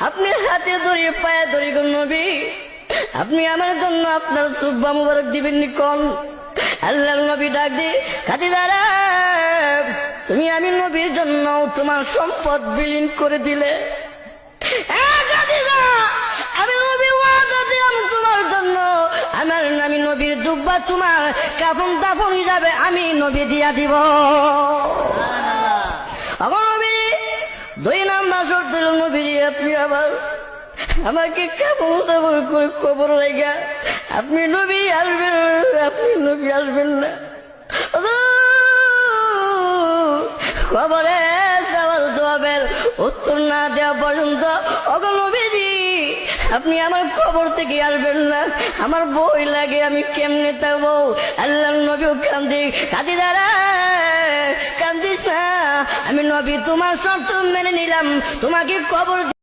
আপনি হাতে ধরে পায়ে ধরে গো নবী, আপনি আমার জন্য আপনার সুব্বা মুবারক দিবেন নি কোন? আল্লাহর নবী ডাক দিয়ে খাদিজারা, তুমি আমি নবীর জন্য তোমার সম্পদ বিলীন করে দিলে। খাদিজা, আমি নবী ওয়াদা দিলাম তোমার জন্য আমি নবীর জুব্বা তোমার কাফন দাফন হিসাবে আমি নবী দিয়া দিব। নবী 2 নাম্বার শর্ত দিল, নবী আপনি আবার আমাকে কাফন দাফন করে কবর রেখা আপনি নবী আসবেন, আপনি নবী আসবেন না। খবরে সওয়াল জবাবের উত্তর না দেওয়া পর্যন্ত ওগো নবীজি আপনি আমার খবর থেকে আসবেন না, আমার বই লাগে, আমি কেমনে থাকবো? আল্লাহর নবীও কান্দি, খাদিজারা কান্দিস না, আমি নবী তোমার শর্ত মেনে নিলাম, তোমাকে কবর